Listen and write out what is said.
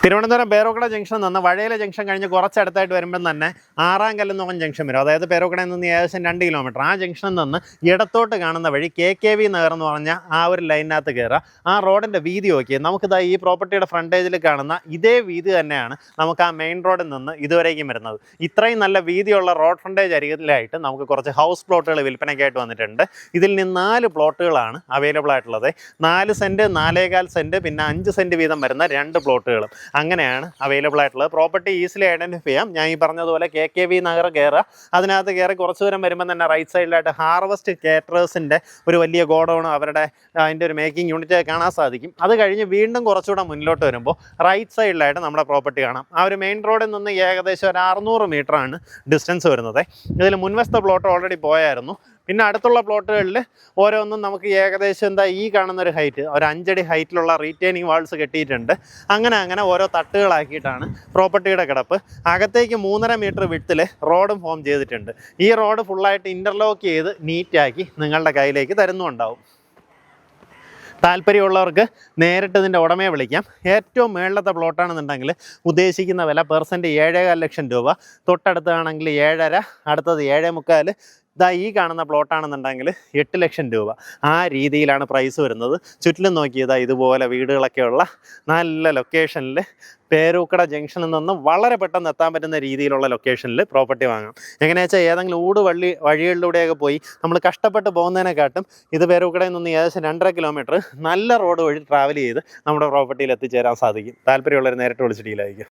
Thiruvananthapuram പേരോക്കട junction നിന്ന് Vazhayila junction കഴിഞ്ഞ് കുറച്ചടുത്തായിട്ട് വരുമ്പം തന്നെ ആറാങ്കല്ല് എന്ന് പറഞ്ഞ ജംഗ്ഷൻ വരും. അതായത് പേരോക്കടയിൽ നിന്ന് ഏകദേശം 2 കിലോമീറ്റർ. ആ ജംഗ്ഷനിൽ നിന്ന് ഇടത്തോട്ട് കാണുന്ന വഴി KKV നഗർ എന്ന് പറഞ്ഞ ആ ഒരു ലൈനിനകത്ത് കയറുക. ആ റോഡിൻ്റെ വീതി നോക്കിയാൽ നമുക്കിതാ ഈ പ്രോപ്പർട്ടിയുടെ ഫ്രണ്ടേജിൽ കാണുന്ന ഇതേ വീതി തന്നെയാണ് നമുക്ക് ആ മെയിൻ റോഡിൽ നിന്ന് ഇതുവരേക്കും വരുന്നത്. ഇത്രയും നല്ല വീതിയുള്ള റോഡ് ഫ്രണ്ടേജ് അരികിലായിട്ട് നമുക്ക് കുറച്ച് ഹൗസ് പ്ലോട്ടുകൾ വിൽപ്പനയ്ക്കായിട്ട് വന്നിട്ടുണ്ട്. ഇതിൽ നിന്ന് 4 പ്ലോട്ടുകളാണ് അവൈലബിൾ ആയിട്ടുള്ളത്. 4 സെൻറ്റ്, 4.25 സെൻറ്റ്, പിന്നെ 5 സെൻറ്റ് വീതം വരുന്ന 2 പ്ലോട്ടുകളും അങ്ങനെയാണ് അവൈലബിൾ ആയിട്ടുള്ളത്. പ്രോപ്പർട്ടി ഈസിലി ഐഡൻറ്റിഫൈ ചെയ്യാം. ഞാൻ ഈ പറഞ്ഞതുപോലെ KKV നഗർ കയറുക. അതിനകത്ത് കയറി കുറച്ച് ദൂരം വരുമ്പോൾ തന്നെ റൈറ്റ് സൈഡിലായിട്ട് ഹാർവസ്റ്റ് കേറ്ററേഴ്സിൻ്റെ ഒരു വലിയ ഗോഡൗൺ, അവരുടെ അതിൻ്റെ ഒരു മേക്കിംഗ് യൂണിറ്റ് കാണാൻ സാധിക്കും. അത് കഴിഞ്ഞ് വീണ്ടും കുറച്ചുകൂടെ മുന്നിലോട്ട് വരുമ്പോൾ റൈറ്റ് സൈഡിലായിട്ട് നമ്മുടെ പ്രോപ്പർട്ടി കാണാം. ആ ഒരു മെയിൻ റോഡിൽ നിന്ന് ഏകദേശം ഒരു 600 മീറ്ററാണ് ഡിസ്റ്റൻസ് വരുന്നത്. ഇതിൽ മുൻവശത്തെ പ്ലോട്ട് ഓൾറെഡി പോയായിരുന്നു. പിന്നെ അടുത്തുള്ള പ്ലോട്ടുകളിൽ ഓരോന്നും നമുക്ക് ഏകദേശം ഈ കാണുന്നൊരു ഹൈറ്റ്, ഒരു 5 അടി ഹൈറ്റിലുള്ള റീറ്റെയിനിങ് വാൾസ് കെട്ടിയിട്ടുണ്ട്. അങ്ങനെ ഓരോ തട്ടുകളാക്കിയിട്ടാണ് പ്രോപ്പർട്ടിയുടെ കിടപ്പ്. അകത്തേക്ക് 3.5 മീറ്റർ വിഡ്ത്തിൽ റോഡും ഫോം ചെയ്തിട്ടുണ്ട്. ഈ റോഡ് ഫുള്ളായിട്ട് ഇൻ്റർലോക്ക് ചെയ്ത് നീറ്റാക്കി നിങ്ങളുടെ കയ്യിലേക്ക് തരുന്നുണ്ടാവും. താല്പര്യമുള്ളവർക്ക് നേരിട്ട് ഇതിൻ്റെ ഉടമയെ വിളിക്കാം. ഏറ്റവും മേളിലത്തെ പ്ലോട്ടാണെന്നുണ്ടെങ്കിൽ ഉദ്ദേശിക്കുന്ന വില പെർസെൻറ്റ് 7.25 ലക്ഷം രൂപ. തൊട്ടടുത്താണെങ്കിൽ 7.5, അടുത്തത് 7.25. ഈ കാണുന്ന പ്ലോട്ടാണെന്നുണ്ടെങ്കിൽ 8 ലക്ഷം രൂപ. ആ രീതിയിലാണ് പ്രൈസ് വരുന്നത്. ചുറ്റിലും നോക്കിയതാ ഇതുപോലെ വീടുകളൊക്കെയുള്ള നല്ല ലൊക്കേഷനിൽ പേരൂക്കട ജംഗ്ഷനിൽ നിന്നും വളരെ പെട്ടെന്ന് എത്താൻ പറ്റുന്ന രീതിയിലുള്ള ലൊക്കേഷനിൽ പ്രോപ്പർട്ടി വാങ്ങാം. എങ്ങനെയാ വെച്ചാൽ ഏതെങ്കിലും വഴികളിലൂടെയൊക്കെ പോയി നമ്മൾ കഷ്ടപ്പെട്ട് പോകുന്നതിനെക്കാട്ടും ഇത് പേരൂക്കടയിൽ നിന്ന് ഏകദേശം 2.5 കിലോമീറ്റർ നല്ല റോഡ് വഴി ട്രാവൽ ചെയ്ത് നമ്മുടെ പ്രോപ്പർട്ടിയിൽ എത്തിച്ചേരാൻ സാധിക്കും. താല്പര്യമുള്ളവർ നേരിട്ട് വിളിച്ച് ഡീലായിരിക്കും.